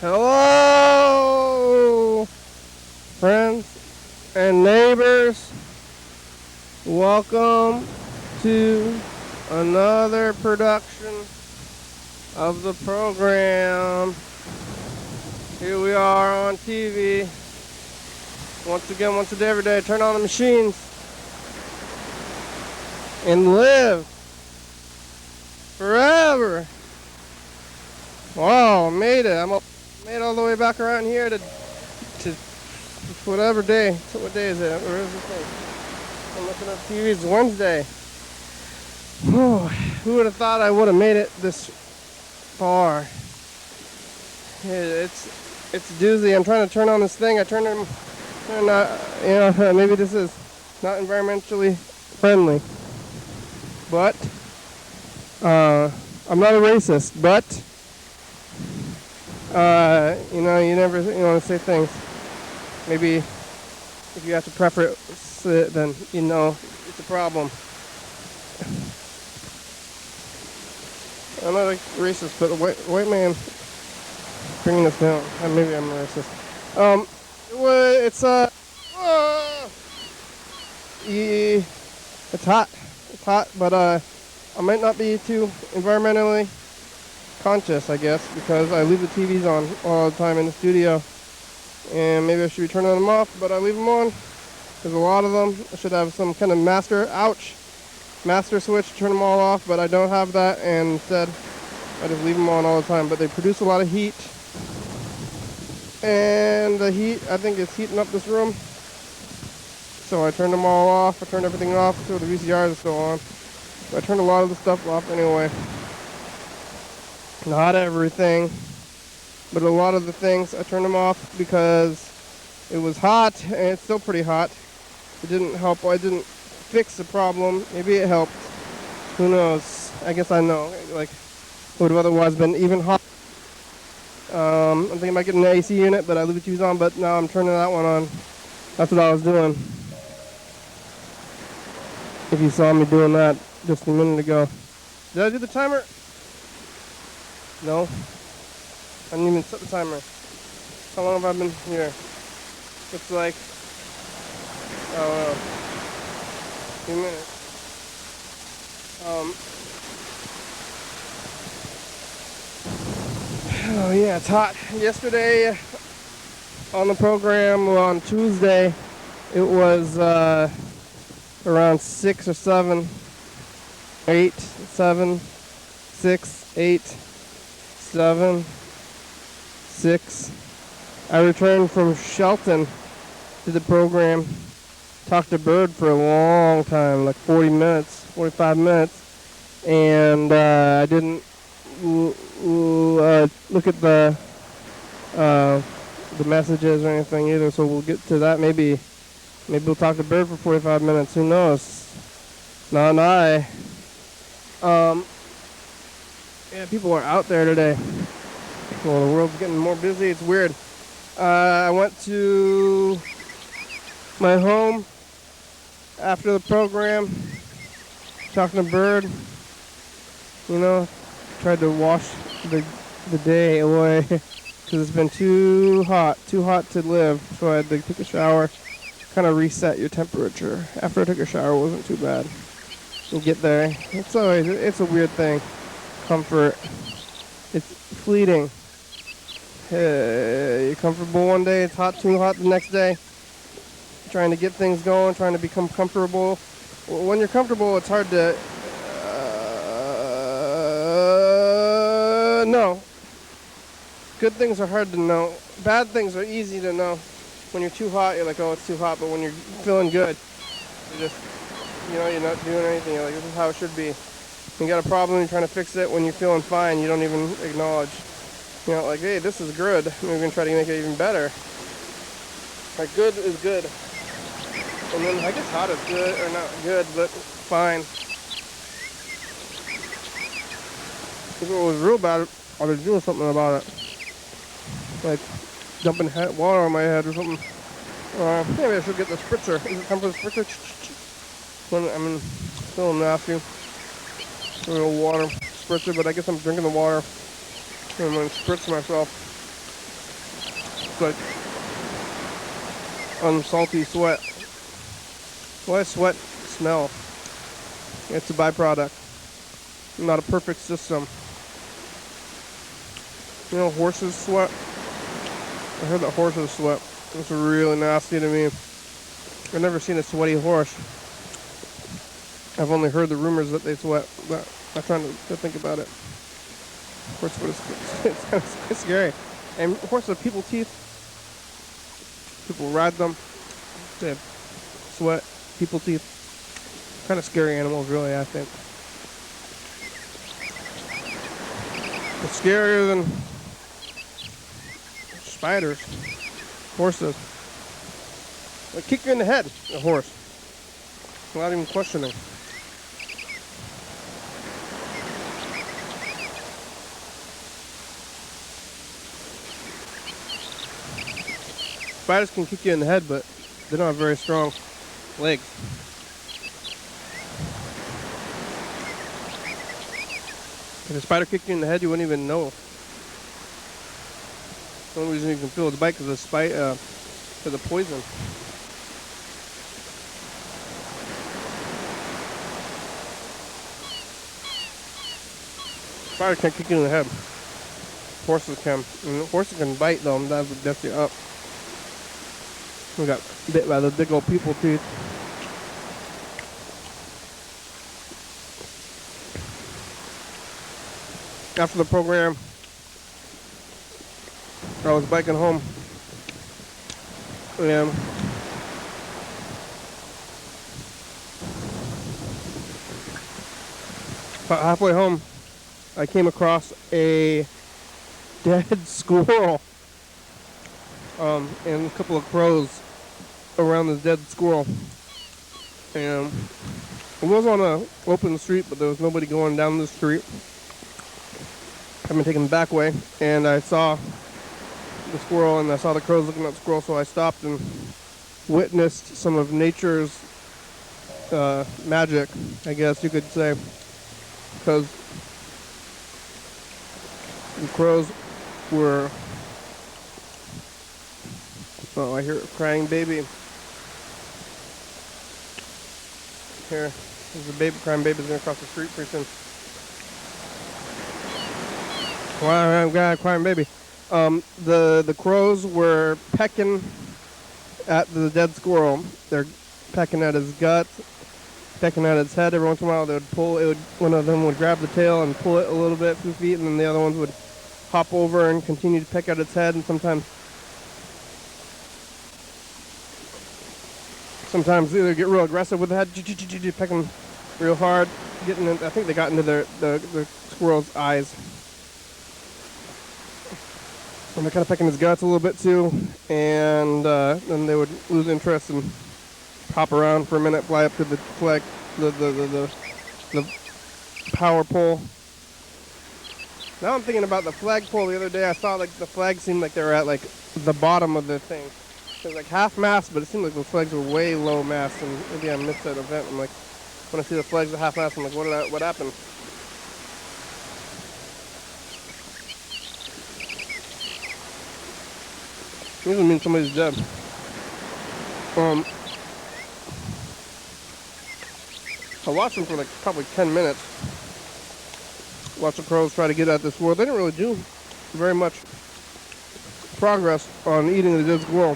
Hello, friends and neighbors. Welcome to another production of the program. Here we are on TV. Once again, once a day, every day. Turn on the machines and live forever. Wow, made it. Made it all the way back around here to whatever day. So what day is it? Where is this thing? I'm looking at TV. It's Wednesday. Whew. Who would have thought I would have made it this far? It's a doozy. I'm trying to turn on this thing. I turned it. Maybe this is not environmentally friendly, but I'm not a racist. But you never want to say things. Maybe if you have to preface it, then it's a problem. I'm not a racist, but a white man bringing this down. Maybe I'm a racist. It's hot. It's hot, but I might not be too environmentally conscious, I guess, because I leave the TVs on all the time in the studio, and maybe I should be turning them off, but I leave them on. There's a lot of them. I should have some kind of master switch to turn them all off, but I don't have that, and instead I just leave them on all the time. But they produce a lot of heat, and the heat, I think, is heating up this room. So I turned them all off. I turned everything off, so the VCR is still on. But I turned a lot of the stuff off anyway. Not everything, but a lot of the things I turned them off because it was hot, and it's still pretty hot. It didn't help. I didn't fix the problem. Maybe it helped. Who knows? I guess I know. Like, it would have otherwise been even hot. I'm thinking about getting an AC unit, but I leave the TVs on, but now I'm turning that one on. That's what I was doing. If you saw me doing that just a minute ago. Did I do the timer? No. I didn't even set the timer. How long have I been here? It's like, I don't know, a few minutes. Oh yeah, it's hot. Yesterday on the program, on Tuesday, it was around 6 or 7, 8, 7, 6, 8, 7, 6. I returned from Shelton to the program, talked to Bird for a long time, like 45 minutes, and I didn't look at the messages or anything either, so we'll get to that. Maybe we'll talk to Bird for 45 minutes, who knows? Not I. Yeah, people are out there today. Well, the world's getting more busy. It's weird. I went to my home after the program, talking to Bird. Tried to wash the day away because it's been too hot to live. So I had to take a shower, kind of reset your temperature. After I took a shower, it wasn't too bad. We'll get there. It's a weird thing. Comfort. It's fleeting. You're comfortable one day, it's too hot the next day. Trying to get things going, trying to become comfortable. When you're comfortable, it's hard to know. Good things are hard to know. Bad things are easy to know. When you're too hot, you're like, oh, it's too hot. But when you're feeling good, you're just, you're not doing anything. You're like, this is how it should be. You got a problem, you're trying to fix it. When you're feeling fine, you don't even acknowledge. Like, hey, this is good. We're going to try to make it even better. Like, good is good. And then I guess hot is good, or not good, but fine. If it was real bad, I was doing something about it. Like dumping water on my head or something. Maybe I should get the spritzer. Is it time for the spritzer? I'm feeling nasty. A little water spritzer, but I guess I'm drinking the water. I'm going to spritz myself. It's like unsalty sweat. Why does sweat smell? It's a byproduct. Not a perfect system. You know, horses sweat. I heard that horses sweat. It's really nasty to me. I've never seen a sweaty horse. I've only heard the rumors that they sweat, but I'm trying to think about it. Horse sweat is kind of scary. And horses have people teeth. People ride them. They have sweat, people teeth. Kind of scary animals, really, I think. It's scarier than spiders, horses. They kick you in the head, a horse. Without even questioning. Spiders can kick you in the head, but they don't have very strong legs. If a spider kicked you in the head, you wouldn't even know. The only reason you can feel its bite is the poison. Spider can't kick you in the head. Horses can. And horses can bite though, and that would mess you up. We got bit by the big old people teeth. After the program, I was biking home, and about halfway home, I came across a dead squirrel and a couple of crows around the dead squirrel. And it was on an open street, but there was nobody going down the street. I've been taking the back way, and I saw the squirrel and I saw the crows looking at the squirrel, so I stopped and witnessed some of nature's magic, I guess you could say, because the crows were, oh, I hear a crying baby. Here, there's a baby, crying baby's going to cross the street pretty soon. Wow, I've got a crying baby. The crows were pecking at the dead squirrel. They're pecking at his gut, pecking at his head. Every once in a while, they would pull. One of them would grab the tail and pull it a little bit, a few feet, and then the other ones would hop over and continue to peck at its head. And sometimes they either get real aggressive with the head, pecking real hard, getting. I think they got into the squirrel's eyes. And they're kind of pecking his guts a little bit too, and then they would lose interest and hop around for a minute, fly up to the flag, the power pole. Now I'm thinking about the flagpole. The other day I saw like the flags seemed like they were at like the bottom of the thing. It was like half mast, but it seemed like those flags were way low mast, and maybe I missed that event. I'm like, when I see the flags at half mast, I'm like, what happened? Usually means somebody's dead. I watched them for like probably 10 minutes. Watched the crows try to get at this squirrel. They didn't really do very much progress on eating the dead squirrel.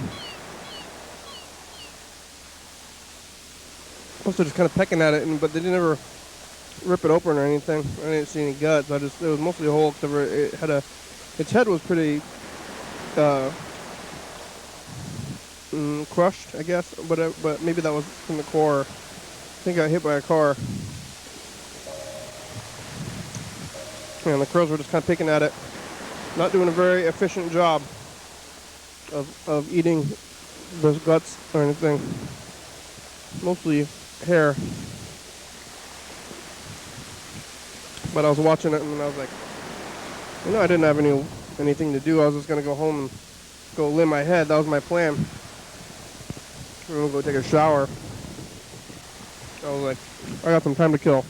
Also just kind of pecking at it, but they didn't ever rip it open or anything. I didn't see any guts. It was mostly a whole, its head was pretty crushed, I guess, but maybe that was from the core. I think I got hit by a car. And the crows were just kind of picking at it, not doing a very efficient job of eating those guts or anything. Mostly hair. But I was watching it and I was like, I didn't have anything to do. I was just gonna go home and go lay my head. That was my plan. I'm gonna go take a shower. I was like, I got some time to kill.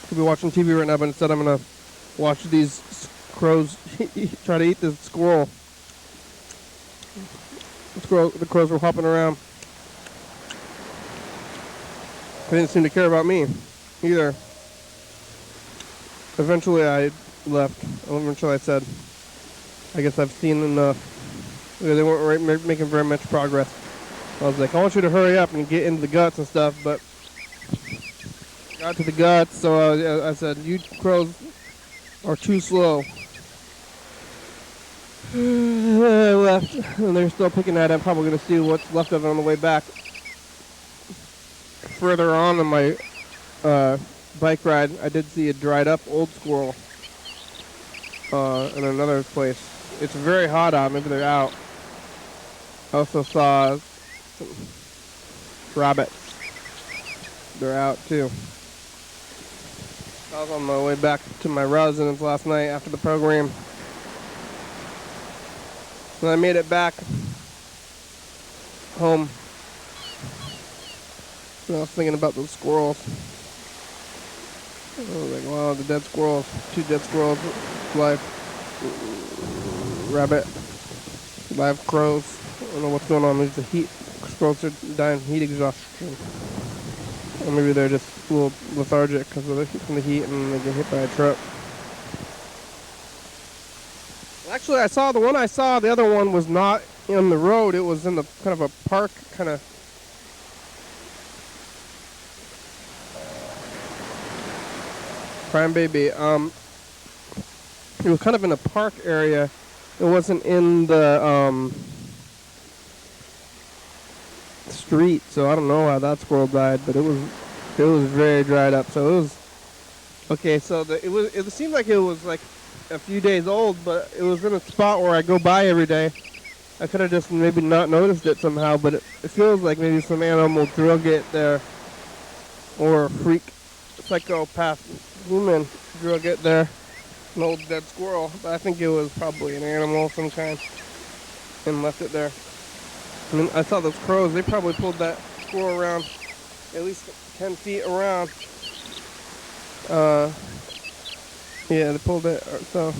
Could be watching TV right now, but instead I'm gonna watch these crows try to eat this squirrel. The crows were hopping around. They didn't seem to care about me either. Eventually I left. Eventually I said, I guess I've seen enough. They weren't making very much progress. I was like, I want you to hurry up and get into the guts and stuff, but got to the guts, so I said, you crows are too slow. I left, and they're still picking at it. I'm probably going to see what's left of it on the way back. Further on in my bike ride, I did see a dried up old squirrel in another place. It's very hot out. Maybe they're out. I also saw some rabbits. They're out too. I was on my way back to my residence last night after the program. When I made it back home, I was thinking about those squirrels. I was like, wow, the dead squirrels. 2 dead squirrels, live rabbit, live crows. I don't know what's going on. There's the heat. Squirrels are dying from heat exhaustion. Or maybe they're just a little lethargic because from the heat and they get hit by a truck. Actually, I saw the other one was not in the road. It was in the kind of a park kind of. Prime baby. It was kind of in a park area. It wasn't in the street, so I don't know how that squirrel died, but it was very dried up. So it was okay. So it seemed like it was like a few days old, but it was in a spot where I go by every day. I could have just maybe not noticed it somehow, but it feels like maybe some animal drug it there, or a freak psychopath human drug it there, an old dead squirrel. But I think it was probably an animal of some kind and left it there. I mean, I saw those crows. They probably pulled that squirrel around at least 10 feet around. Yeah, they pulled it. So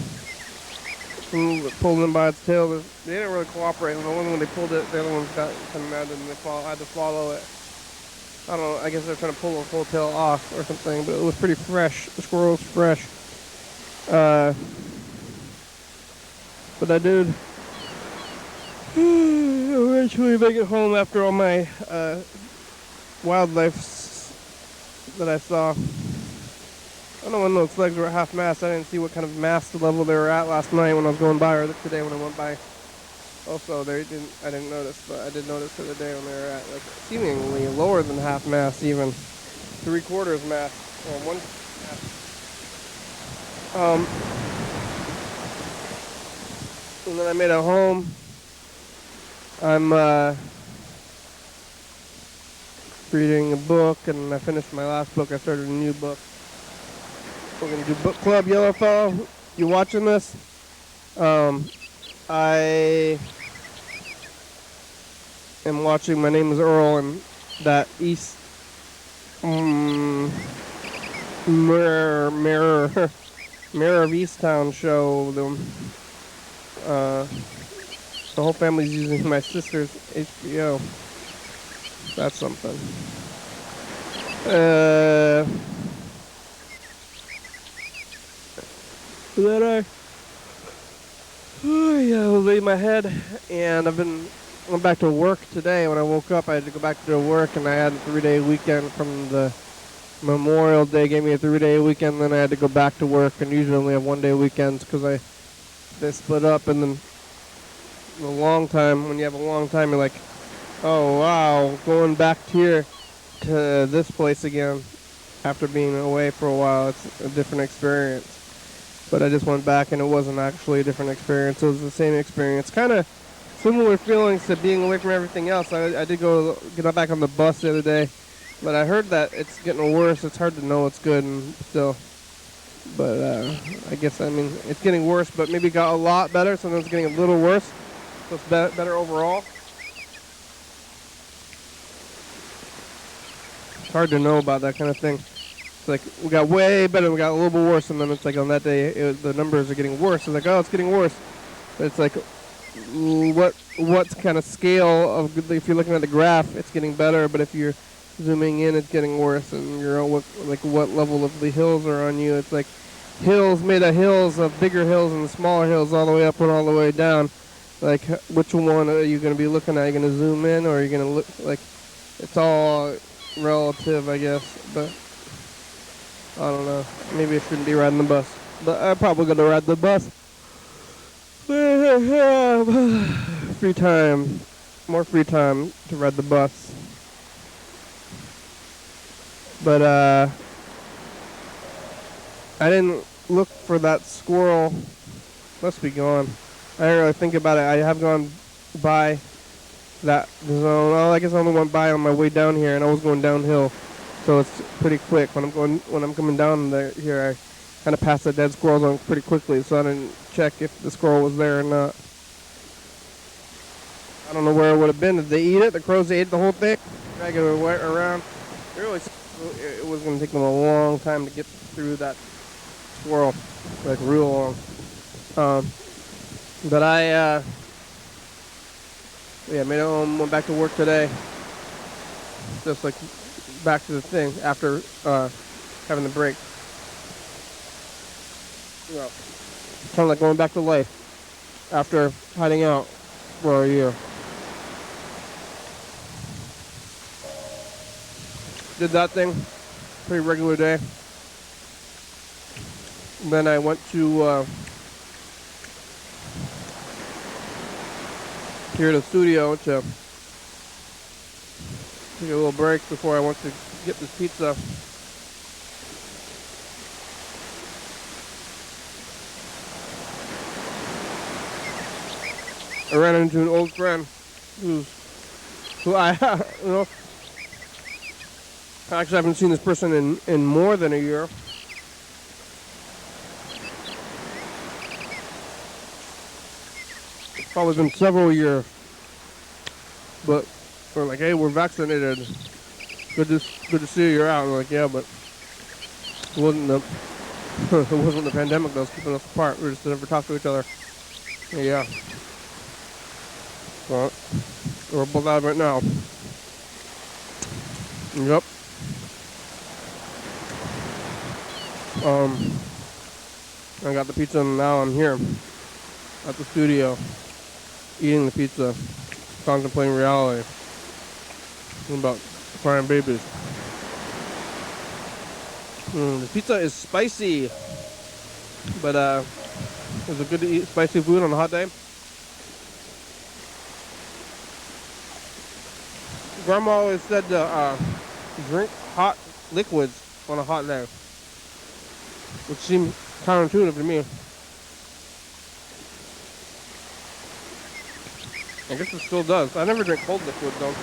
pulled him by its tail. They didn't really cooperate. And the one when they pulled it, the other ones got kind of mad and they had to swallow it. I don't know. I guess they're trying to pull the whole tail off or something. But it was pretty fresh. The squirrel was fresh. But I did eventually make it home after all my wildlife that I saw. I don't know when those legs were at half mast. I didn't see what kind of mast level they were at last night when I was going by, or today when I went by. Also, I didn't notice, but I did notice the other day when they were at like seemingly lower than half mast, even 3/4 mast, or 1 mast. And then I made it home. I'm reading a book, and I finished my last book. I started a new book. We're going to do book club, Yellowfellow. You watching this? I am watching My Name is Earl, and that East Mirror of Easttown show. The whole family's using my sister's HBO. That's something. Then I laid my head, and went back to work today. When I woke up, I had to go back to work, and I had a 3-day weekend from the Memorial Day. Gave me a 3-day weekend, then I had to go back to work, and usually only have 1-day weekends because they split up. And then when you have a long time, you're like, oh wow, going back here to this place again after being away for a while, it's a different experience. But I just went back, and it wasn't actually a different experience. It was the same experience. Kind of similar feelings to being away from everything else. I did get back on the bus the other day, but I heard that it's getting worse. It's hard to know what's good and still. But I guess, it's getting worse, but maybe it got a lot better, so then it's getting a little worse. So it's better overall. It's hard to know about that kind of thing. It's like we got way better, we got a little bit worse, and then it's like on that day the numbers are getting worse. It's like, oh, it's getting worse. But it's like what kind of scale of, if you're looking at the graph, it's getting better, but if you're zooming in, it's getting worse, and you're on what level of the hills are on you. It's like hills made of hills, of bigger hills and smaller hills, all the way up and all the way down. Like, which one are you going to be looking at? Are you going to zoom in, or are you going to look, like, it's all relative, I guess, but I don't know. Maybe I shouldn't be riding the bus, but I'm probably going to ride the bus. Free time, more free time to ride the bus. But I didn't look for that squirrel. Must be gone. I didn't really think about it. I have gone by that zone. Well, I guess I only went by on my way down here, and I was going downhill, so it's pretty quick. When I'm coming down here, I kind of passed the dead squirrel zone pretty quickly, so I didn't check if the squirrel was there or not. I don't know where it would have been. Did they eat it? The crows ate the whole thing, drag it around. It was going to take them a long time to get through that squirrel, like real long. But I made it home, went back to work today. Just like back to the thing after having the break. Yeah. Kind of like going back to life after hiding out for a year. Did that thing, pretty regular day. Then I went to here to the studio to take a little break before I went to get this pizza. I ran into an old friend who I actually haven't seen this person in more than a year. It's probably been several years. But we're like, hey, we're vaccinated. Good to see you're out. We're like, yeah, but it wasn't the pandemic that was keeping us apart. We just never talked to each other. Yeah. Well, we're both out of it now. Yep. I got the pizza and now I'm here at the studio eating the pizza, contemplating reality. About crying babies. The pizza is spicy, but is it good to eat spicy food on a hot day? Grandma always said to drink hot liquids on a hot day, which seemed counterintuitive to me. I guess it still does. I never drink cold liquid though.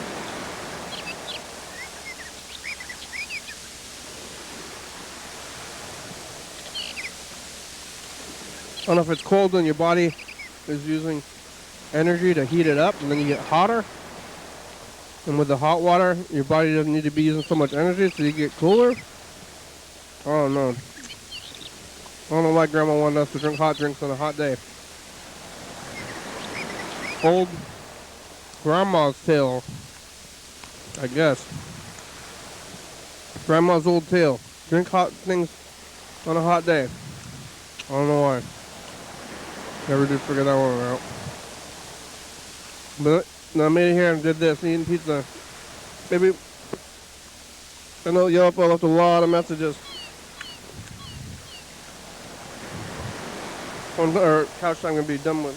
I don't know if it's cold when your body is using energy to heat it up and then you get hotter. And with the hot water, your body doesn't need to be using so much energy, so you get cooler. I don't know. I don't know why Grandma wanted us to drink hot drinks on a hot day. Old Grandma's tale, I guess. Grandma's old tale. Drink hot things on a hot day. I don't know why. Never did figure that one out. But I made it here and did this, eating pizza. Maybe, I know Yellow left a lot of messages on our couch I'm going to be done with.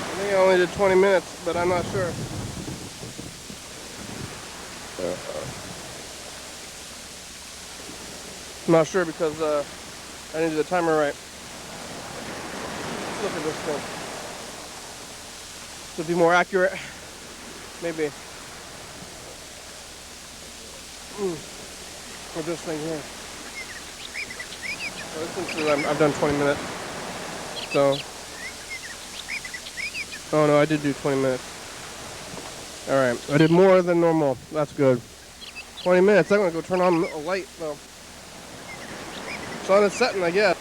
I think I only did 20 minutes, but I'm not sure. I'm not sure because I didn't do the timer right. Let's look at this thing. To be more accurate, maybe. With this thing here. So this one says I've done 20 minutes. So. Oh no, I did do 20 minutes. Alright, I did more than normal. That's good. 20 minutes, I'm gonna go turn on a light though. It's on its setting, I guess.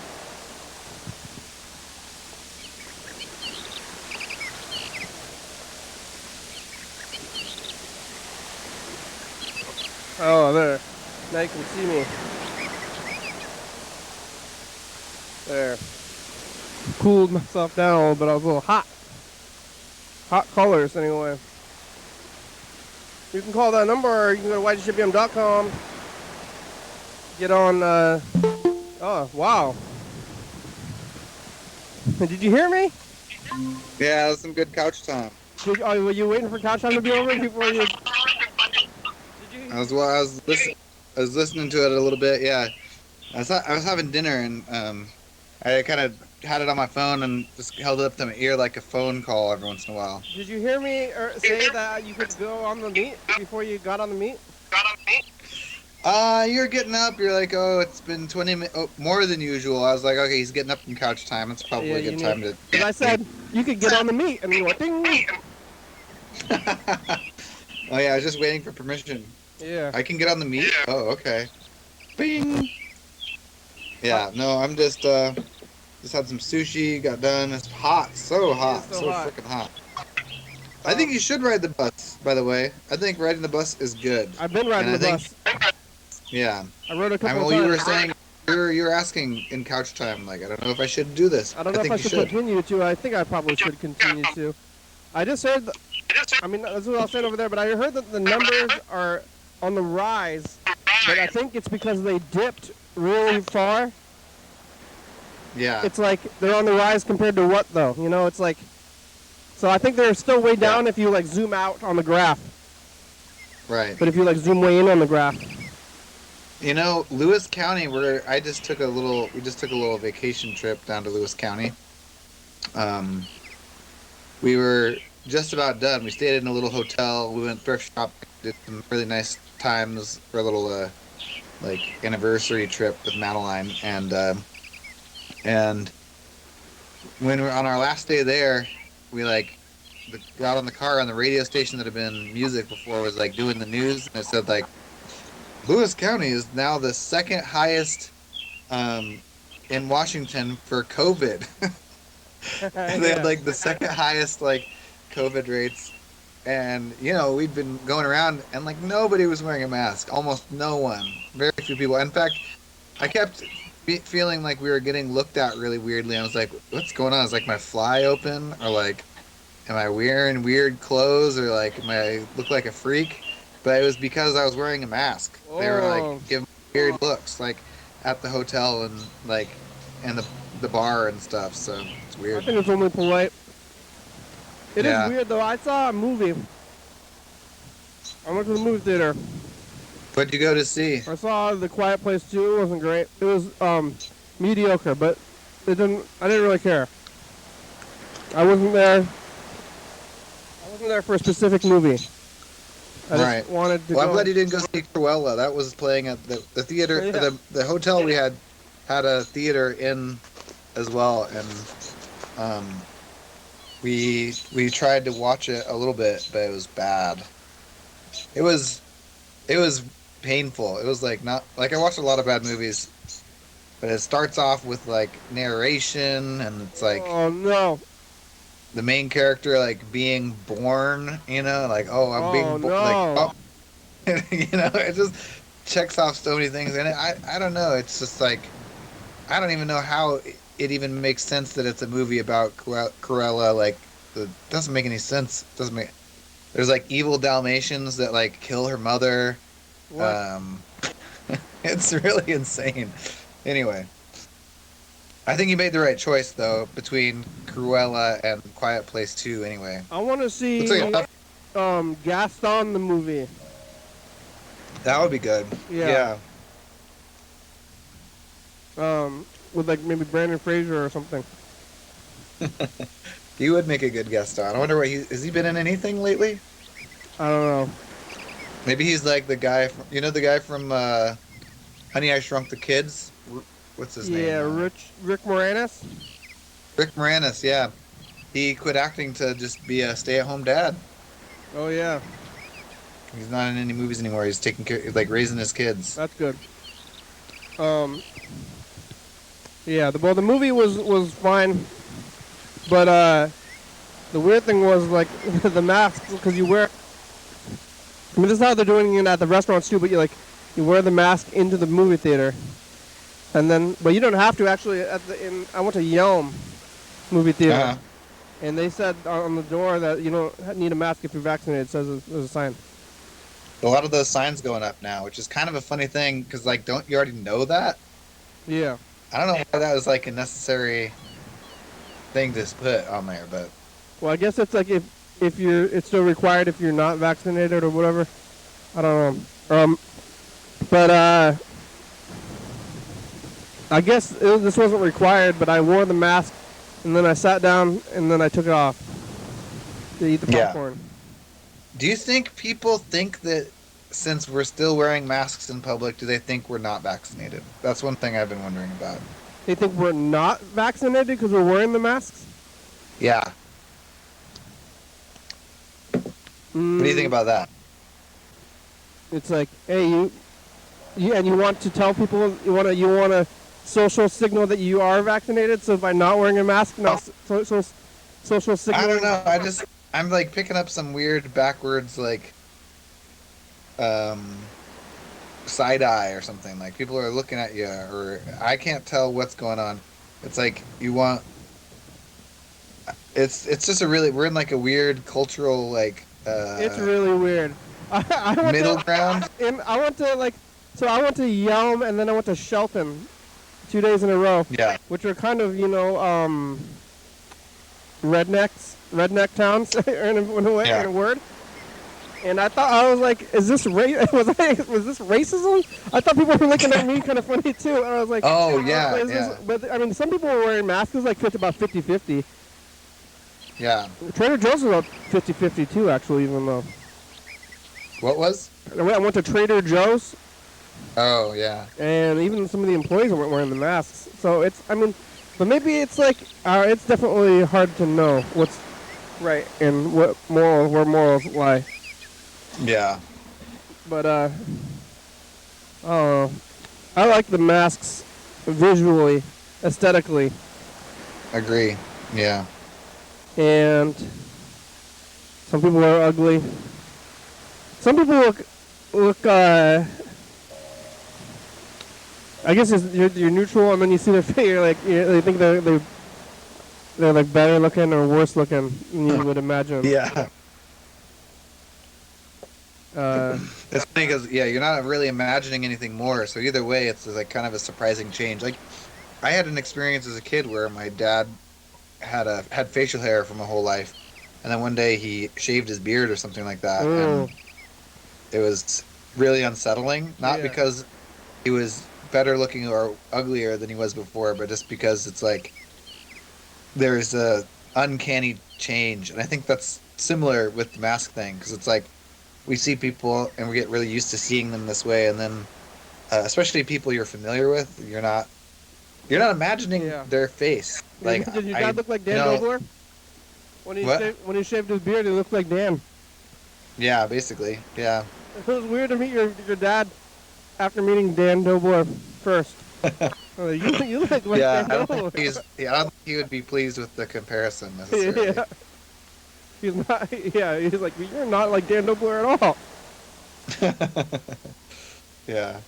Oh, there. Now you can see me. There. Cooled myself down a little bit. I was a little hot. Hot colors, anyway. You can call that number, or you can go to YDHWM.com. Get on, oh, wow. Did you hear me? Yeah, that was some good couch time. Were you waiting for couch time to be over before you... I was listening to it a little bit. Yeah, I was having dinner and I kind of had it on my phone and just held it up to my ear like a phone call every once in a while. Did you hear me say that you could go on the meet before you got on the meet? You're getting up. You're like, oh, it's been 20 minutes, more than usual. I was like, okay, he's getting up from couch time. It's probably a good time to. Because I said you could get on the meet, and you went ding. Oh yeah, I was just waiting for permission. Yeah. I can get on the meet. Oh, okay. Bing. Yeah. No, I'm just had some sushi. Got done. It's hot. So hot. So freaking hot. I think you should ride the bus. By the way, I think riding the bus is good. I've been riding the bus. Yeah. I rode a couple of times. You were saying, you were asking in couch time, like, I don't know if I should do this. I don't know if I should continue to. I think I probably should continue to. I just heard, I mean, that's what I was saying over there, but I heard that the numbers are on the rise, but I think it's because they dipped really far. Yeah. It's like they're on the rise compared to what, though? You know, it's like, so I think they're still way down if you, like, zoom out on the graph. Right. But if you, like, zoom way in on the graph. You know, Lewis County, where we just took a little vacation trip down to Lewis County. We were just about done. We stayed in a little hotel. We went thrift shopping, did some really nice times for a little like anniversary trip with Madeline, and when we were on our last day there, we got on the car, on the radio station that had been music before was like doing the news, and it said like Lewis County is now the second highest in Washington for COVID. They had like the second highest like COVID rates, and you know, we'd been going around and like nobody was wearing a mask, almost no one, very few people. In fact, I kept feeling like we were getting looked at really weirdly. I was like, what's going on? Is like my fly open, or like am I wearing weird clothes, or like am I look like a freak? But it was because I was wearing a mask. They were like giving weird looks like at the hotel and like in the bar and stuff, so it's weird. I think it's only polite. It is weird though. I saw a movie. I went to the movie theater. What'd you go to see? I saw The Quiet Place 2. It wasn't great. It was mediocre, but I didn't really care. I wasn't there for a specific movie. I just wanted to go. I'm glad you didn't go see Cruella. That was playing at the theater. Yeah. The hotel we had a theater in as well, and we tried to watch it a little bit, but it was bad. It was painful. It was like not like I watched a lot of bad movies, but it starts off with like narration, and it's like, oh no, the main character like being born, you know, like, oh, I'm being born, no. Like, oh. You know, it just checks off so many things, and I don't know, it's just like, I don't even know how it even makes sense that it's a movie about Cruella. Like, it doesn't make any sense. There's like evil Dalmatians that like kill her mother. What? It's really insane. Anyway, I think you made the right choice though between Cruella and Quiet Place 2. Anyway, I want to see Gaston the movie. That would be good. Yeah. With like maybe Brandon Fraser or something. He would make a good Gaston. I wonder what has he been in anything lately? I don't know. Maybe he's like the guy from, the guy from Honey, I Shrunk the Kids. What's his name? Yeah, Rick Moranis. Rick Moranis, yeah. He quit acting to just be a stay-at-home dad. Oh yeah, He's not in any movies anymore. He's taking care, like raising his kids. that's good. Um, yeah, the movie was fine, but the weird thing was like the masks because you wear. I mean, this is how they're doing it at the restaurants too. But you wear the mask into the movie theater, and then but you don't have to actually. I went to Yelm movie theater, Uh-huh. and they said on the door that you don't need a mask if you're vaccinated. It says there's a sign. A lot of those signs going up now, which is kind of a funny thing because, like, don't you already know that? Yeah. I don't know why that was like a necessary thing to put on there, but Well, I guess it's like if you're it's still required if you're not vaccinated or whatever. I don't know. But I guess this wasn't required, but I wore the mask, and then I sat down, and then I took it off to eat the Yeah. popcorn. do you think people think that since we're still wearing masks in public, do they think we're not vaccinated? That's one thing I've been wondering about. They think we're not vaccinated because we're wearing the masks? Yeah. What do you think about that? It's like, hey, you want to tell people you want to social signal that you are vaccinated. So by not wearing a mask, social signal. I don't know. I'm like picking up some weird backwards like side eye or something. Like people are looking at you, or I can't tell what's going on. It's like you want. It's just we're in like a weird cultural like. It's really weird. I went middle to, ground. I went to I went to Yelm and then I went to Shelton, 2 days in a row. Yeah. Which are kind of redneck towns in a way, in a word. And I was like, is this was this racism? I thought people were looking at me kind of funny too. And I was like, oh yeah. But I mean, some people were wearing masks. It was like about 50-50. Yeah. Trader Joe's was about 50-50 too, actually, even though. What was? I went to Trader Joe's. Oh yeah. And even some of the employees weren't wearing the masks. So but maybe it's like it's definitely hard to know what's right and where morals lie. Yeah. But I don't know. I like the masks visually, aesthetically. Agree. Yeah. And some people are ugly. Some people look I guess you're neutral, and then you see their face. You think they're like better looking or worse looking than you would imagine. Yeah. It's funny because you're not really imagining anything more. So either way, it's like kind of a surprising change. Like I had an experience as a kid where my dad had facial hair for my whole life, and then one day he shaved his beard or something like that, and it was really unsettling. Not because he was better looking or uglier than he was before, but just because it's like there's a uncanny change. And I think that's similar with the mask thing, because it's like we see people and we get really used to seeing them this way, and then especially people you're familiar with, you're not imagining their face. Like, did your dad look like Dan Dobler? When he shaved his beard, he looked like Dan. Yeah, basically. Yeah. It was weird to meet your dad after meeting Dan Dobler first. You look like Dan I don't Dobler. think he would be pleased with the comparison necessarily. Yeah. He's not. Yeah, he's like, you're not like Dan Dobler at all. Yeah.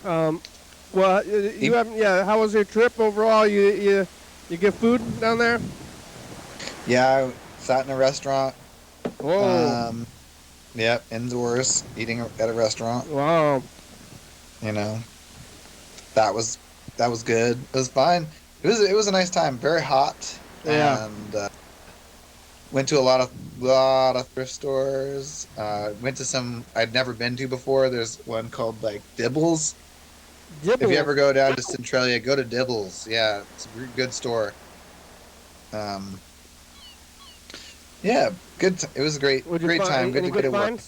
Well, you haven't. Yeah. How was your trip overall? You get food down there? Yeah, I sat in a restaurant. Whoa. Yep, indoors, eating at a restaurant. Wow. You know, that was good. It was fine. It was a nice time. Very hot. Yeah. And went to a lot of thrift stores. Went to some I'd never been to before. There's one called like Dibbles. If you ever go down to Centralia, go to Dibbles. Yeah, it's a good store. Yeah, good. It was a great time. Good to get it work.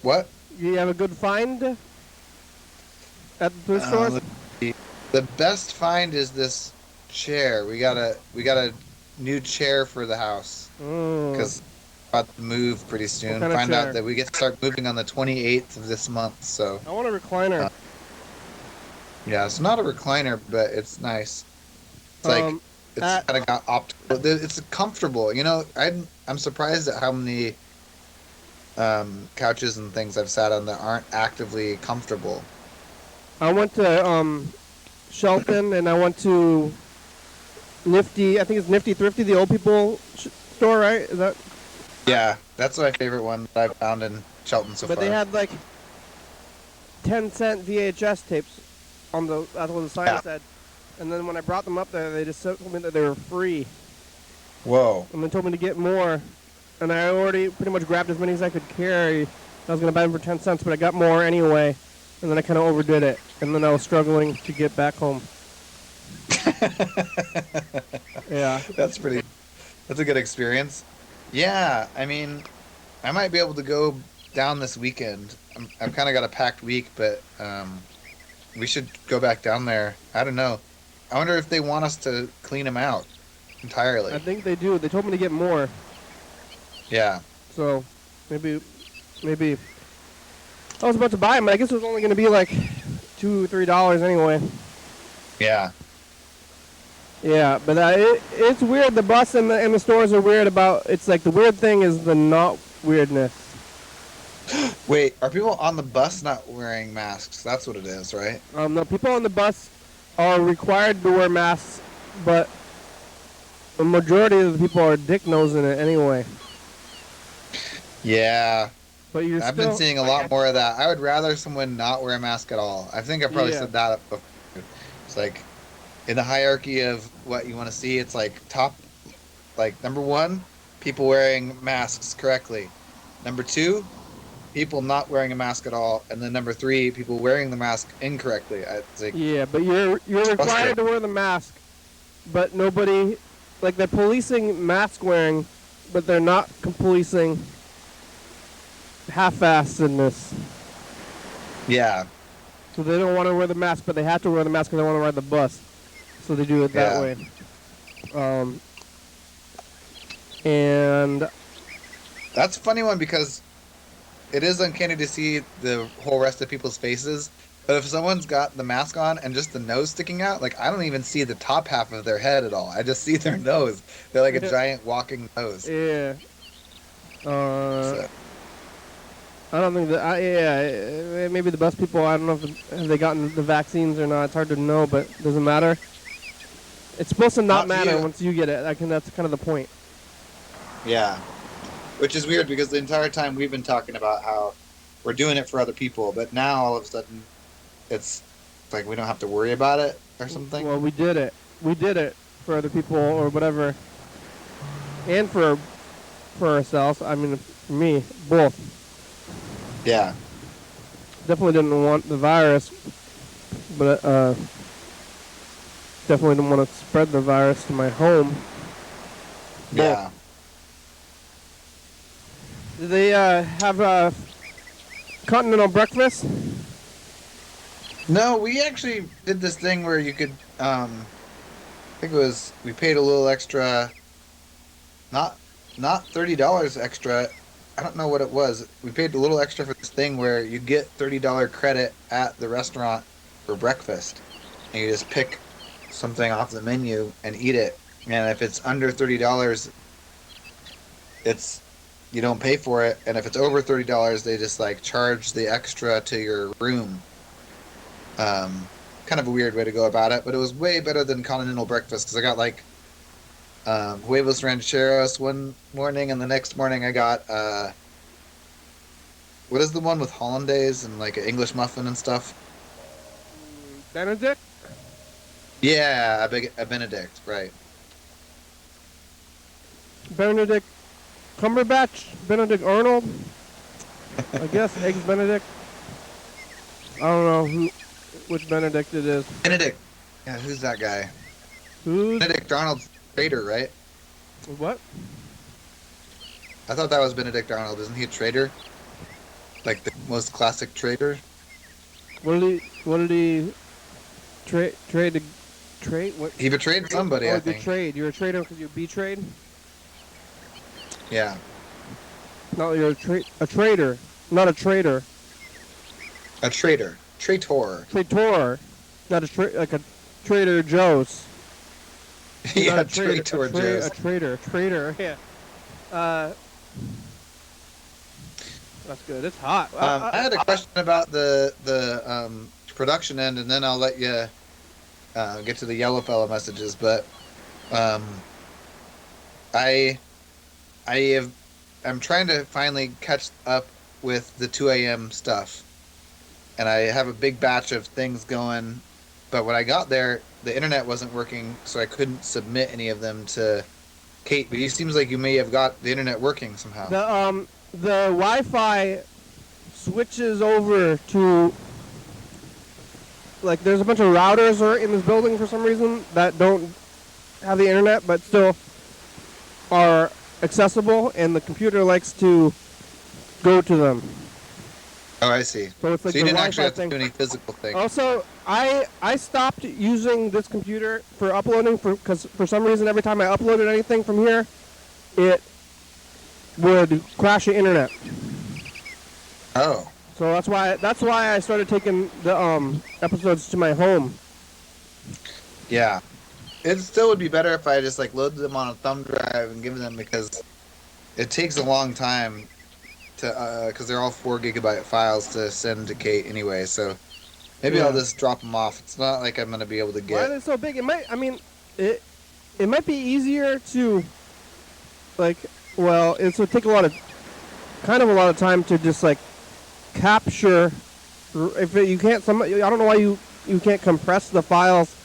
What? You have a good find at the thrift stores? The best find is this chair. We got a new chair for the house Mm, because about to move pretty what soon. kind of Find out chair? that we get to start moving on the 28th of this month. So I want a recliner. uh, yeah, it's not a recliner, but it's nice. It's like Um, it's at kind of got optical. It's comfortable. I'm surprised at how many couches and things I've sat on that aren't actively comfortable. I went to Shelton and I went to Nifty. I think it's Nifty Thrifty, the old people store, right? Is that? Yeah, that's my favorite one that I've found in Shelton so But they far. had like 10-cent VHS tapes on that's what the sign Yeah. said. And then when I brought them up there, they just told me that they were free. Whoa. And they told me to get more. And I already pretty much grabbed as many as I could carry. I was going to buy them for 10 cents, but I got more anyway. And then I kind of overdid it. And then I was struggling to get back home. Yeah. That's pretty. That's a good experience. Yeah, I mean, I might be able to go down this weekend. I've kind of got a packed week, but we should go back down there. I don't know. I wonder if they want us to clean them out entirely. I think they do. They told me to get more. Yeah. So maybe. I was about to buy them, but I guess it was only going to be like $2-3 anyway. Yeah. Yeah, but it's weird. The bus and the stores are weird about. It's like the weird thing is the not weirdness. Wait, are people on the bus not wearing masks? That's what it is, right? No, people on the bus are required to wear masks, but the majority of the people are dick nosing it anyway. Yeah. But you're I've still. been seeing a lot more of that. I would rather someone not wear a mask at all. I think I probably Yeah. said that before. It's like in the hierarchy of what you want to see, it's like number one, people wearing masks correctly. Number two, people not wearing a mask at all. And then number three, people wearing the mask incorrectly. It's like, Yeah, but you're required to wear the mask, but nobody, like they're policing mask wearing, but they're not policing half-assedness. yeah, So they don't want to wear the mask, but they have to wear the mask because they want to ride the bus. So they do it that Yeah. way. And that's a funny one because it is uncanny to see the whole rest of people's faces. But if someone's got the mask on and just the nose sticking out, like I don't even see the top half of their head at all. I just see their nose. They're like a giant walking nose. yeah, So, I don't think that. Yeah, maybe the bus people. I don't know if have they gotten the vaccines or not. It's hard to know, but it doesn't matter. It's supposed to not Not for matter you. once you get it. That's kind of the point. yeah. Which is weird because the entire time we've been talking about how we're doing it for other people, but now all of a sudden it's like we don't have to worry about it or something. Well, we did it. We did it for other people or whatever, and for ourselves. I mean, for me, both. Yeah. Definitely didn't want the virus, but definitely didn't want to spread the virus to my home. Yeah. Did they have a continental breakfast? No, we actually did this thing where you could I think it was we paid a little extra, not $30 extra. I don't know what it was. We paid a little extra for this thing where you get $30 credit at the restaurant for breakfast. And you just pick something off the menu and eat it. And if it's under $30, it's you don't pay for it. And if it's over $30, they just like charge the extra to your room. Kind of a weird way to go about it, but it was way better than continental breakfast because I got like huevos rancheros one morning, and the next morning I got what is the one with hollandaise and like an English muffin and stuff? Benedict? Yeah, a Benedict, right? Benedict Cumberbatch? Benedict Arnold? I guess Eggs Benedict. I don't know which Benedict it is. Benedict. Yeah, who's that guy? Who's Benedict Arnold's trader, right? what? I thought that was Benedict Arnold. Isn't he a trader? Like the most classic trader? What did he trade Trade? What? He betrayed somebody, I think. Betrayed. You're a traitor because you betrayed? Yeah. No, you're a traitor, not a traitor. A traitor. Traitor. Traitor, not like a Trader Joe's. Yeah, Not a traitor, Traitor Joe's. A traitor. Yeah. That's good. It's hot. I had a question about the production end, and then I'll let you get to the yellow fella messages. But I'm trying to finally catch up with the 2 a.m. stuff, and I have a big batch of things going. But when I got there, the internet wasn't working, so I couldn't submit any of them to Kate. But it seems like you may have got the internet working somehow. The Wi-Fi switches over to, like, there's a bunch of routers in this building for some reason that don't have the internet, but still are accessible, and the computer likes to go to them. Oh, I see. So it's like so you the didn't Wi-Fi actually have to thing. do any physical thing. Also, I stopped using this computer for uploading because for some reason every time I uploaded anything from here, it would crash the internet. Oh. So that's why I started taking the episodes to my home. Yeah. It still would be better if I just like load them on a thumb drive and give them, because it takes a long time to because they're all 4 gigabyte files to send to Kate anyway. So maybe I'll just drop them off. It's not like I'm gonna be able to get. Why are they so big? It might be easier to, like, well, it would take a lot of time to just like capture. If you can't, I don't know why you can't compress the files,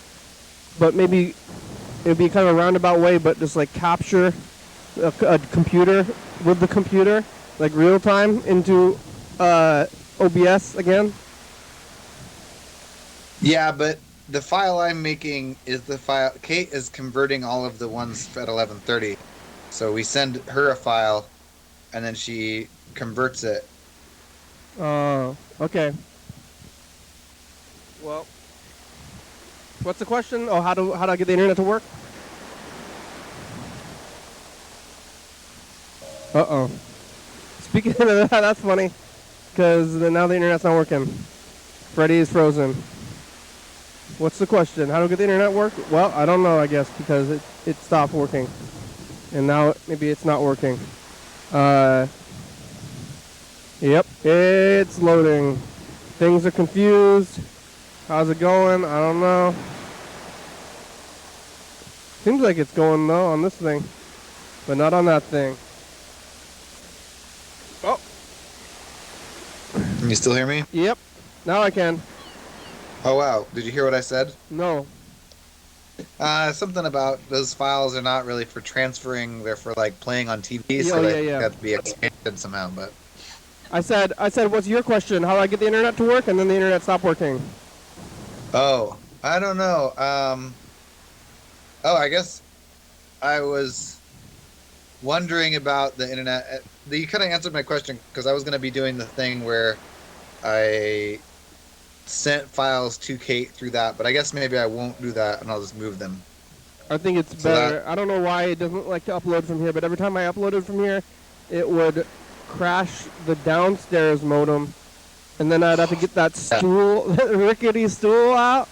but maybe it'd be kind of a roundabout way, but just like capture a computer with the computer, like real time into OBS again. Yeah, but the file I'm making is the file Kate is converting all of the ones at 11:30. So we send her a file, and then she converts it. Oh, okay. Well, what's the question? Oh, how do I get the internet to work? Uh-oh. Speaking of that, that's funny, because now the internet's not working. Freddy is frozen. What's the question? How do I get the internet work? Well, I don't know, I guess, because it stopped working. And now maybe it's not working. Yep, it's loading. Things are confused. How's it going? I don't know. Seems like it's going though on this thing, but not on that thing. Oh. Can you still hear me? Yep. Now I can. Oh wow! Did you hear what I said? No. Something about those files are not really for transferring; they're for like playing on TV, so they have to be expanded somehow. But I said, what's your question? How do I get the internet to work? And then the internet stopped working. Oh, I don't know. I guess I was wondering about the internet. You kind of answered my question, because I was going to be doing the thing where I sent files to Kate through that, but I guess maybe I won't do that, and I'll just move them. I think it's better. I don't know why it doesn't like to upload from here, but every time I uploaded from here, it would crash the downstairs modem, and then I'd have to get that stool, rickety stool out,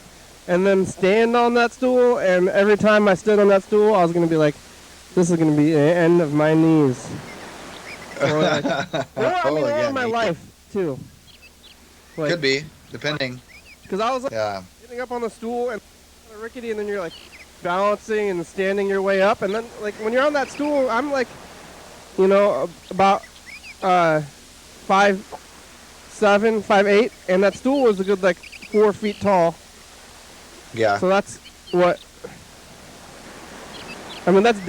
and then stand on that stool, and every time I stood on that stool, I was going to be like, this is going to be the end of my knees. Or like, or my life, too. Like, could be, depending. Because I was like, getting up on the stool, and rickety, and then you're like balancing and standing your way up, and then like when you're on that stool, I'm like, about 5'7", 5'8", and that stool was a good like 4 feet tall. Yeah. So that's what. I mean, that's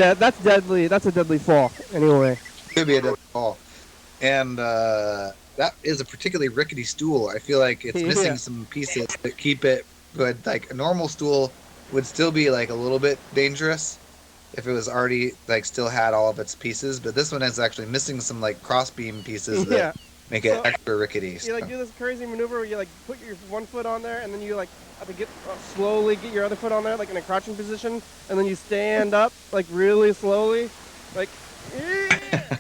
deadly. That's a deadly fall. Anyway. Could be a deadly fall, and that is a particularly rickety stool. I feel like it's missing some pieces that keep it good. Like a normal stool would still be like a little bit dangerous if it was already like still had all of its pieces, but this one is actually missing some like crossbeam pieces that make it extra rickety. You like do this crazy maneuver where you like put your one foot on there and then you like have to slowly get your other foot on there like in a crouching position and then you stand up like really slowly, like,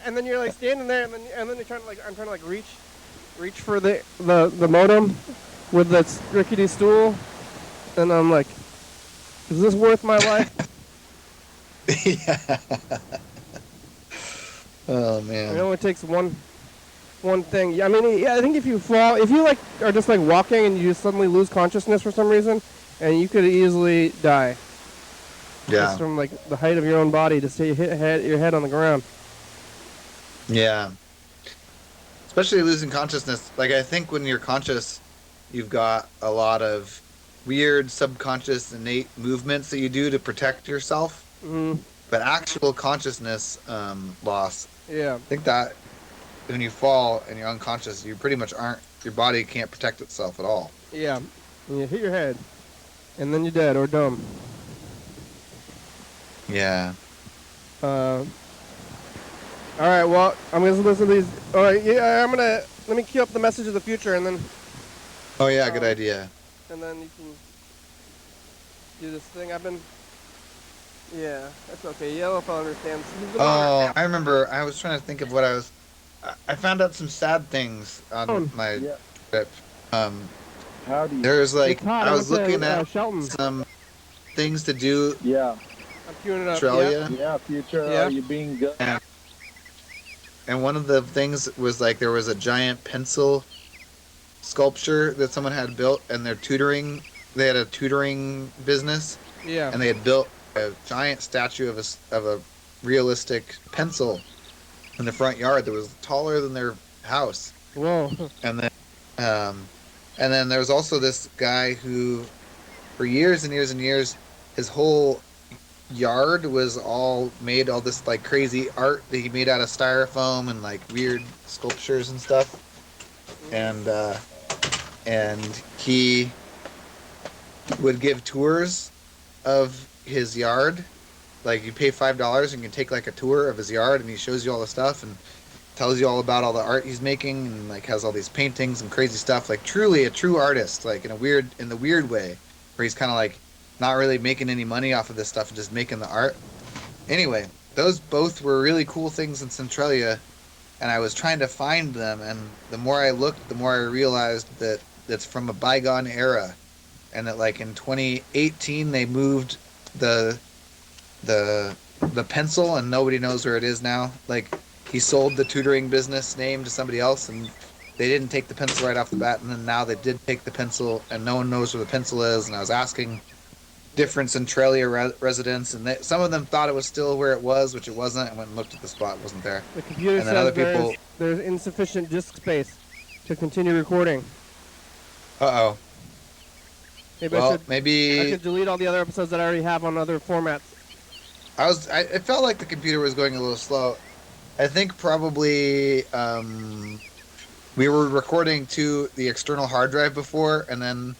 and then you're like standing there and then you're trying to like I'm trying to like reach for the modem with that rickety stool, and I'm like, is this worth my life? Yeah. Oh man. It only takes one thing. I mean, yeah, I think if you fall, if you like are just like walking and you just suddenly lose consciousness for some reason, and you could easily die. Yeah. Just from like the height of your own body to say you hit your head on the ground. Yeah. Especially losing consciousness. Like I think when you're conscious, you've got a lot of weird subconscious innate movements that you do to protect yourself. Mm-hmm. But actual consciousness loss. Yeah. I think that when you fall and you're unconscious, you pretty much aren't. Your body can't protect itself at all. Yeah. And you hit your head, and then you're dead or dumb. Yeah. All right. Well, I'm gonna listen to these. All right. Yeah. Let me queue up the message of the future, and then. Oh yeah, good idea. And then you can do this thing. Yeah, that's okay. Yellow fellow understands. Oh, I remember. I was trying to think of what I found out some sad things on my trip. There's like I was looking at some things to do. Yeah. I'm queuing it up. Australia. Yeah, future. Yeah. Are you being good? And one of the things was like there was a giant pencil sculpture that someone had built, and they had a tutoring business. Yeah. And they had built a giant statue of a realistic pencil in the front yard that was taller than their house. Whoa. And then there was also this guy who, for years and years and years, his whole yard was all this like crazy art that he made out of styrofoam and like weird sculptures and stuff. And he would give tours of his yard. Like you pay $5 and you can take like a tour of his yard, and he shows you all the stuff and tells you all about all the art he's making, and like has all these paintings and crazy stuff. Like truly a true artist, like in the weird way, where he's kind of like not really making any money off of this stuff and just making the art. Anyway, those both were really cool things in Centralia, and I was trying to find them, and the more I looked, the more I realized that it's from a bygone era, and that like in 2018 they moved the pencil, and nobody knows where it is now. Like he sold the tutoring business name to somebody else, and they didn't take the pencil right off the bat, and then now they did take the pencil, and no one knows where the pencil is. And I was asking different Centralia residents, and some of them thought it was still where it was, which it wasn't. I went and looked at the spot, it wasn't there. The computer and then says other people, there's insufficient disk space to continue recording. Uh-oh. Maybe Well, I maybe should delete all the other episodes that I already have on other formats. it felt like the computer was going a little slow. I think probably we were recording to the external hard drive before, and then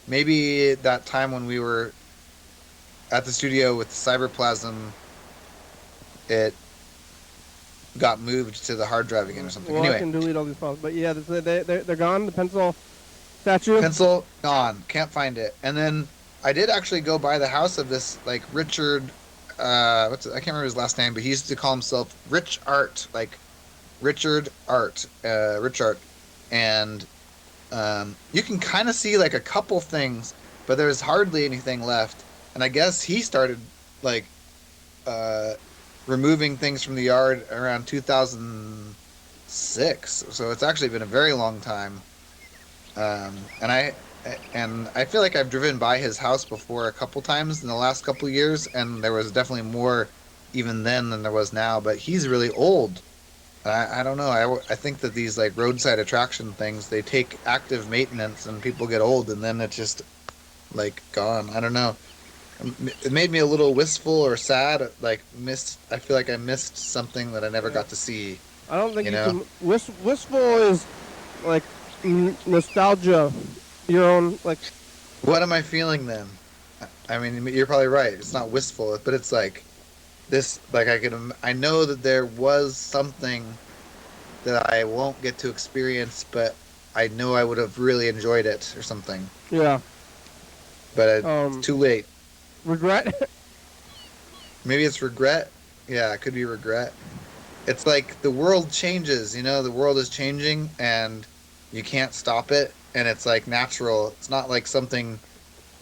maybe that time when we were at the studio with the Cyberplasm, it got moved to the hard drive again or something. Well, anyway, I can delete all these files, but yeah, they're gone. The pencil statue. Pencil gone. Can't find it. And then I did actually go by the house of this like Richard. I can't remember his last name, but he used to call himself Rich Art, like Richard Art, Rich Art, and you can kind of see like a couple things, but there's hardly anything left. And I guess he started like removing things from the yard around 2006, so it's actually been a very long time. And I feel like I've driven by his house before a couple times in the last couple years, and there was definitely more even then than there was now. But he's really old. I don't know. I think that these like roadside attraction things, they take active maintenance, and people get old, and then it's just like gone. I don't know. It made me a little wistful or sad. Like I feel like I missed something that I never got to see. I don't think you can. Wistful is like nostalgia. Your own like. What am I feeling then? I mean, you're probably right. It's not wistful, but it's like this. Like I know that there was something that I won't get to experience, but I know I would have really enjoyed it or something. Yeah. But it's too late. Regret? Maybe it's regret. Yeah, it could be regret. It's like the world changes, the world is changing and you can't stop it. And it's like natural. It's not like something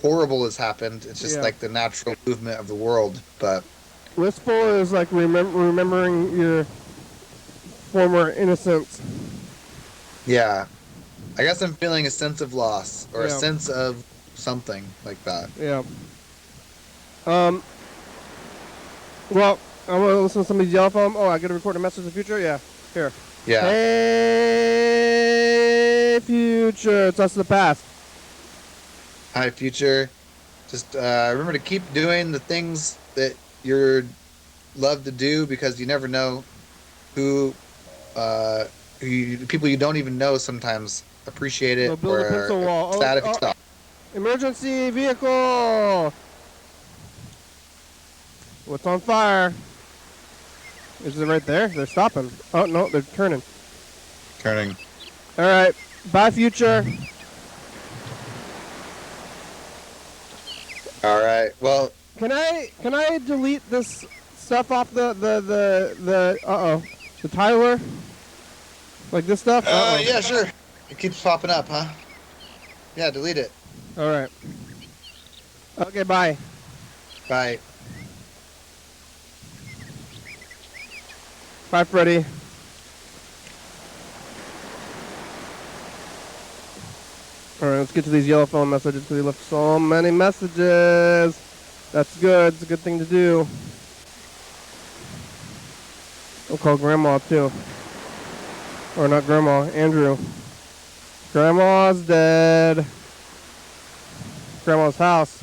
horrible has happened. It's just Yeah. like the natural movement of the world. But Wistful is like remembering your former innocence. yeah, I guess I'm feeling a sense of loss or a Yeah. sense of something like that. Yeah. Well, I want to listen to somebody's yell phone. Oh, I got to record a message in the future? Yeah. Here. Yeah. Hey, future. It's us in the past. Hi, future. Just remember to keep doing the things that you love to do because you never know who people you don't even know sometimes appreciate it So build a pencil wall. sad if you stop. Emergency vehicle. What's on fire? Is it right there? They're stopping. Oh, no, they're turning. Turning. All right. Bye, future. All right. Well, Can I delete this stuff off the Tyler? Like this stuff? yeah, sure. It keeps popping up, huh? Yeah, delete it. All right. Okay, bye. Bye. Bye, Freddie. All right, let's get to these yellow phone messages because he left so many messages. That's good. It's a good thing to do. We'll call Grandma, too. Or not Grandma, Andrew. Grandma's dead. Grandma's house.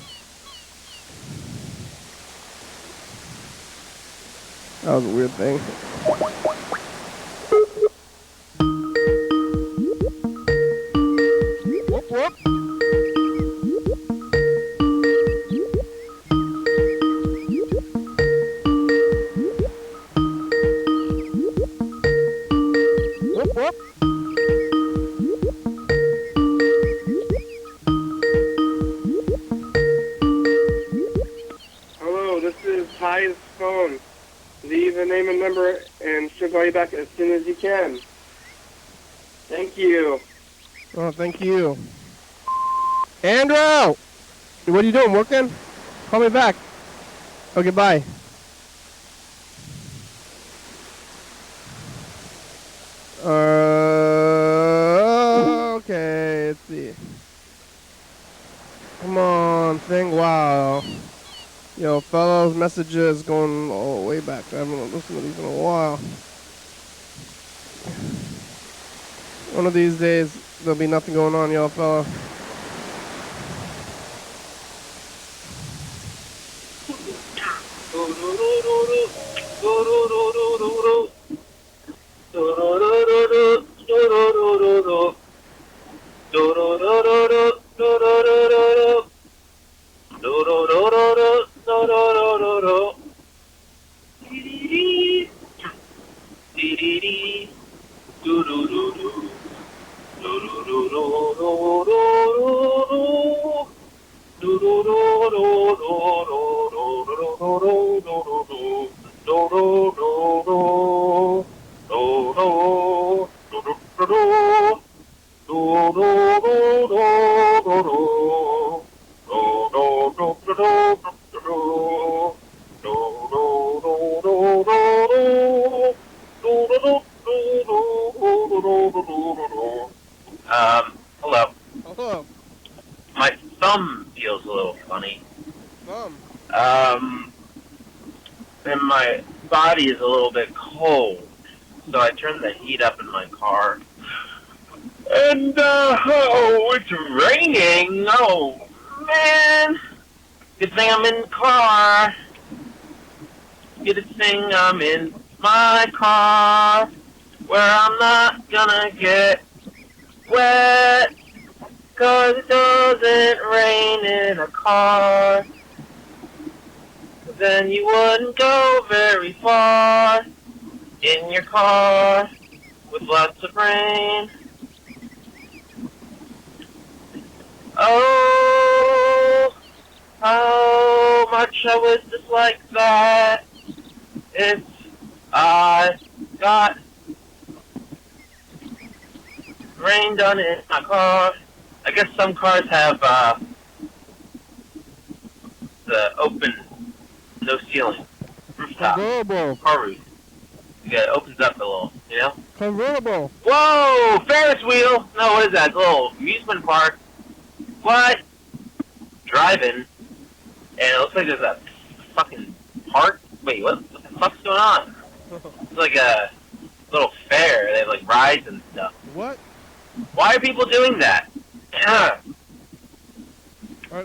That was a weird thing. Whoop, whoop. Whoop, whoop. Hello, this is Ty's phone. Leave a name and number, and she'll call you back as soon as you can. Thank you. Oh, thank you. Andrew! What are you doing, working? Call me back. Okay, bye. Okay, let's see. Come on, thing, wow. Yo, fellows, messages going all way back. I haven't listened to these in a while. One of these days, there'll be nothing going on, y'all, fella. Hello. Hello. My thumb feels a little funny. And my body is a little bit cold. So I turned the heat up in my car. And, oh, it's raining. Oh, man. Good thing I'm in the car. Good thing I'm in my car. Where I'm not gonna get wet. 'Cause it doesn't rain in a car. Then you wouldn't go very far in your car. with lots of rain. Oh, how much I would dislike that if I got rain done in my car. I guess some cars have the open, no ceiling, rooftop, Convertible. car roof. Yeah, it opens up a little, you know? Convertible. Whoa! Ferris wheel! No, what is that? It's a little amusement park. What? Driving, and it looks like there's a fucking park. Wait, what the fuck's going on? It's like a little fair. They have like rides and stuff. What? Why are people doing that?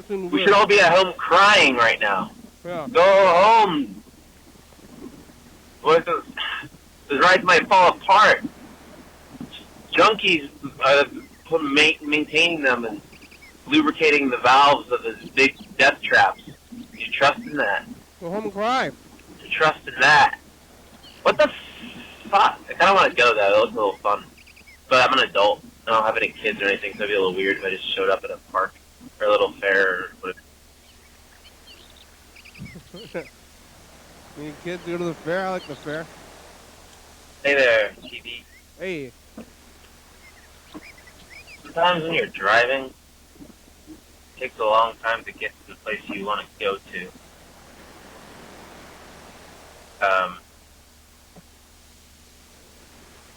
We should all be at home crying right now. Yeah. Go home. What is this? Those rides might fall apart. Junkies are maintaining them and lubricating the valves of those big death traps. You trust in that? Go home and cry. You trust in that? What the fuck? I kind of want to go though. It looks a little fun. But I'm an adult. I don't have any kids or anything, so it'd be a little weird if I just showed up at a park or a little fair or whatever. Me and kids go to the fair. I like the fair. Hey there, TV. Hey. Sometimes when you're driving, it takes a long time to get to the place you want to go to.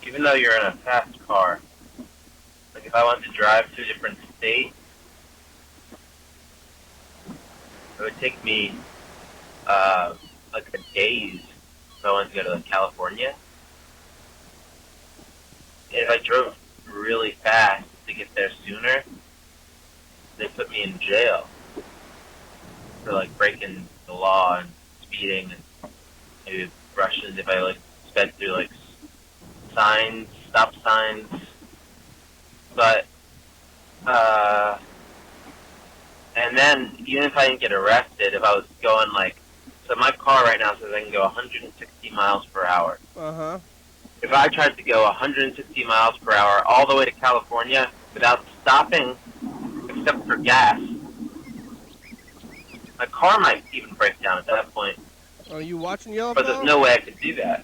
Even though you're in a fast car, like if I wanted to drive to a different state, it would take me like a days if I wanted to go to like, California. And if I drove really fast to get there sooner, they put me in jail for like breaking the law and speeding and maybe Russians if I like sped through like signs, stop signs. But and then even if I didn't get arrested, if I was going like, so my car right now says I can go 160 miles per hour. Uh-huh. If I tried to go 160 miles per hour all the way to California without stopping except for gas, my car might even break down at that point. Are you watching Yellow But there's no way I could do that.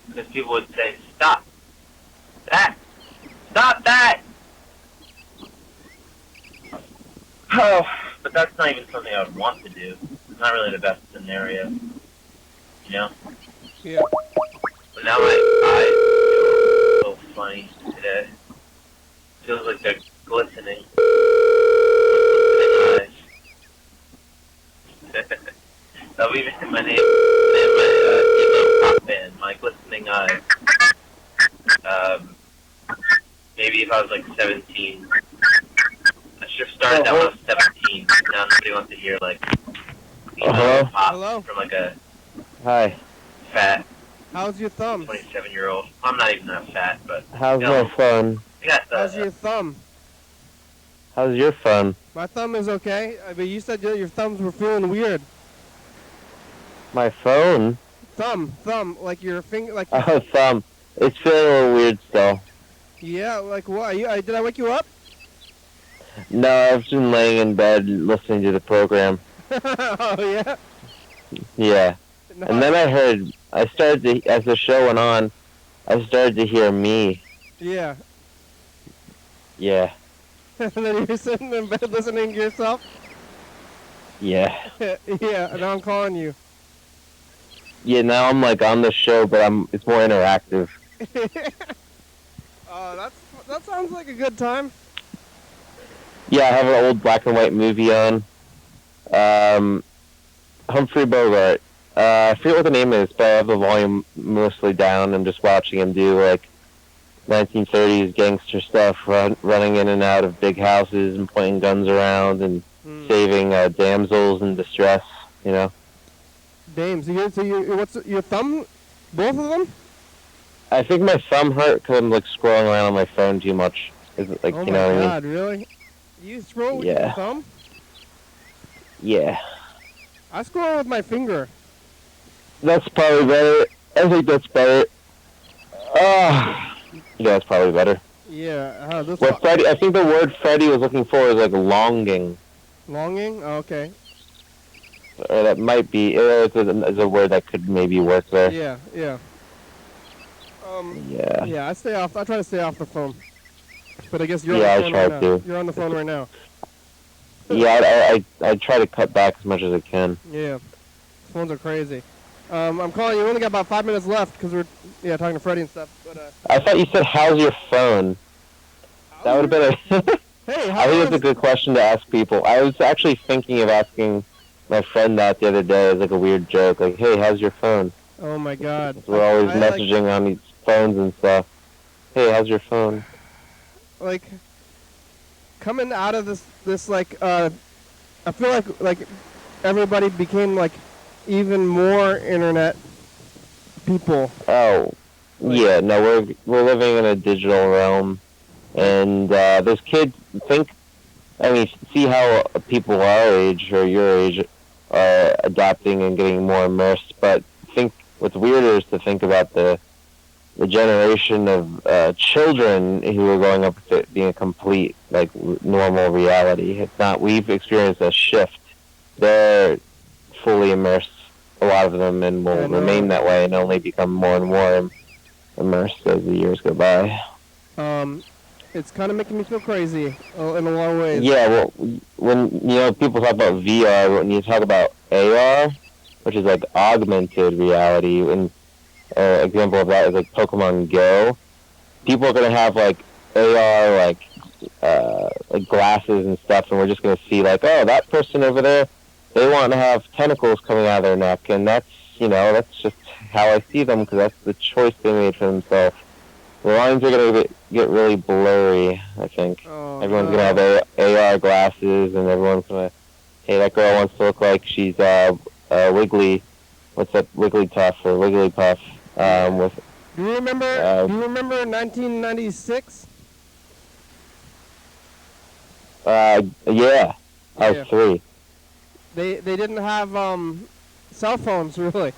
Because people would say, stop that! Stop that! Oh, but that's not even something I would want to do. It's not really the best scenario. You know? Yeah. But now my eyes feel so funny today. Feels like they're glistening. Glistening eyes. That'll be my name my emo pop band, my glistening eyes. Maybe if I was like 17. I should have started that when I was 17. Now nobody wants to hear like emo pop from like a fat. How's your thumb? 27-year-old. I'm not even that fat, but how's my phone? How's your thumb? How's your phone? My thumb is okay, but you said your thumbs were feeling weird. My phone? Thumb, like your finger, like. Oh, thumb. It's feeling a little weird still. Yeah, like what? Did I wake you up? No, I've been laying in bed listening to the program. Oh yeah. Yeah. No, And then I started to, as the show went on, I started to hear me. Yeah. Yeah. And then you're sitting in bed listening to yourself. Yeah. Yeah, and now I'm calling you. Yeah, now I'm like on the show, but it's more interactive. Oh, that sounds like a good time. Yeah, I have an old black and white movie on. Humphrey Bogart. I forget what the name is, but I have the volume mostly down. I'm just watching him do like 1930s gangster stuff, running in and out of big houses and pointing guns around and saving damsels in distress, you know. Dames, what's your thumb? Both of them? I think my thumb hurt because I'm like scrolling around on my phone too much. Is it like, Oh you know my what God, really? You scroll with your thumb? Yeah. I scroll with my finger. That's probably better. I think that's better. Yeah, it's probably better. Yeah. What Freddie? I think the word Freddie was looking for is like longing. Longing? Oh, okay. Or that might be. It's a word that could maybe work there. Yeah. Yeah. Yeah. Yeah. I try to stay off the phone. But I guess you're Yeah, on I the phone try right now. to. You're on the phone right now. Yeah, I try to cut back as much as I can. Yeah. Phones are crazy. I'm calling you. We only got about 5 minutes left because we're talking to Freddie and stuff. But I thought you said, "How's your phone?" That would have been a. Hey, I think it's a good question to ask people. I was actually thinking of asking my friend that the other day as like a weird joke, like, "Hey, how's your phone?" Oh my God. We're always messaging on these phones and stuff. Hey, how's your phone? Like coming out of this like I feel like everybody became like even more internet people. Oh, yeah. No, we're living in a digital realm, and those kids see how people our age or your age are adapting and getting more immersed. But think what's weirder is to think about the generation of children who are growing up with it being a complete like normal reality. It's not. We've experienced a shift. They're fully immersed, a lot of them, and will remain that way and only become more and more immersed as the years go by. It's kind of making me feel crazy in a lot of ways. Yeah, well, when people talk about VR, when you talk about AR, which is like augmented reality, and example of that is like Pokemon Go. People are gonna have like AR like glasses and stuff, and we're just gonna see like, oh, that person over there, they want to have tentacles coming out of their neck, and that's just how I see them because that's the choice they made for themselves. The lines are gonna get really blurry. I think everyone's gonna have AR glasses, and everyone's gonna, hey, that girl wants to look like she's Wiggly. What's that? Wigglytuff or Wigglypuff? With. Do you remember? Do you remember 1996? Yeah. I was 3. They didn't have cell phones really.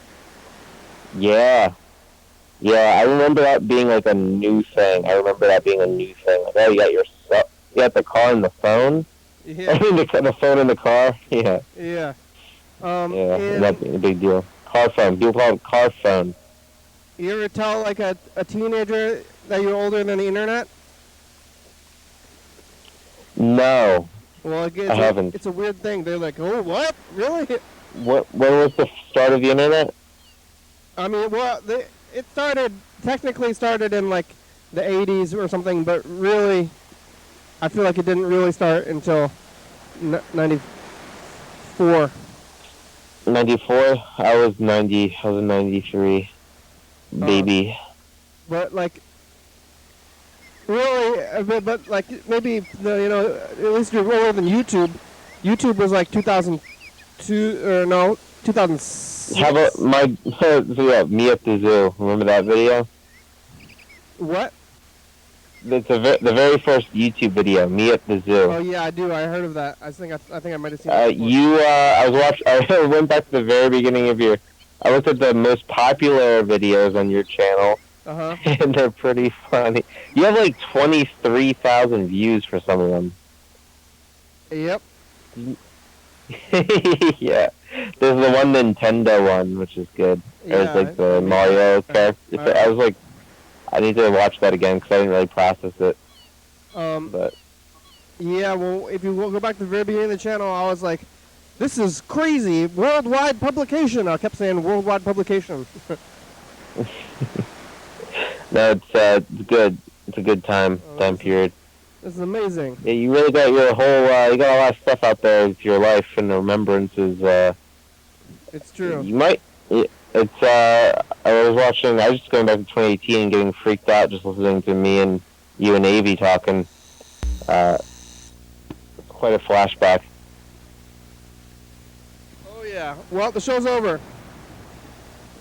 Yeah. Yeah, I remember that being like a new thing. Like, oh, you got the car and the phone? Yeah. the phone in the car? Yeah. Yeah. Yeah, that'd be a big deal. Car phone. People call it car phone. You ever tell like a teenager that you're older than the internet? No. Well, I haven't. It's a weird thing. They're like, oh, what? Really? When was the start of the internet? I mean, well, it technically started in like the 80s or something, but really, I feel like it didn't really start until 94. 94? I was 90. I was a 93 baby. But like, really, but like maybe at least you're older than YouTube. YouTube was like 2002 or no 2006. How about me at the zoo? Remember that video? What? It's the very first YouTube video, me at the zoo. Oh yeah, I do. I heard of that. I think I might have seen that before. I went back to the very beginning of I looked at the most popular videos on your channel, and they're pretty funny. You have like 23,000 views for some of them. Yep. Yeah. There's the one Nintendo one, which is good. There's like the Mario character. I was like, I need to watch that again because I didn't really process it. But yeah, well, if you go back to the very beginning of the channel, I was like, this is crazy. Worldwide publication. I kept saying worldwide publication. No, it's good. It's a good time period. This is amazing. Yeah, you really got your whole, you got a lot of stuff out there with your life and the remembrances. It's true. You might, I was just going back to 2018 and getting freaked out just listening to me and you and Avi talking. Quite a flashback. Oh yeah. Well, the show's over.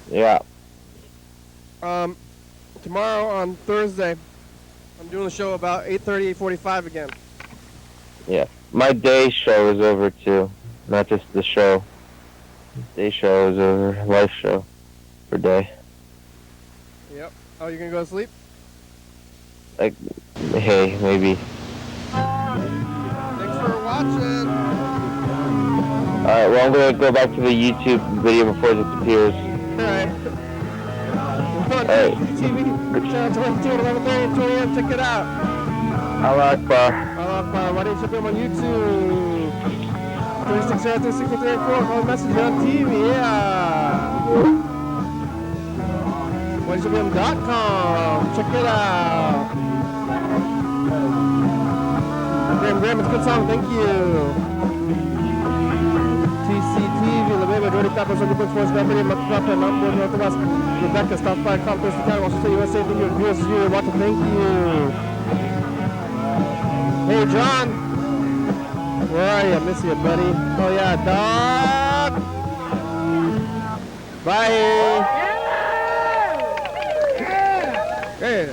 Yeah. Tomorrow on Thursday, I'm doing the show about 8:30, 8:45 again. Yeah. My day show is over too. Not just the show. Day show is over. Life show for day. Yep. Oh, you're gonna go to sleep? Like, hey, maybe. Thanks for watching. Alright, well, I'm gonna go back to the YouTube video before it disappears. Alright. Alright. TV, channel 22 at 11:30 2 a.m. Check it out. Allah Akbar. YDHWM on YouTube. 3603-6334. Call message on TV. Yeah. YDHWM.com. Check it out. Graham, it's a good song. Thank you. TCTV, La Beba, Jody Tapos, Sunday Books, Voice Beverly, Matapa, Nambo, Northwest, Rebecca, stop by, Thurston County, Washington, USA, thank you, viewers, you, watching, thank you. Hey, John. Where are you? I miss you, buddy. Oh, yeah, dog. Bye. Yeah.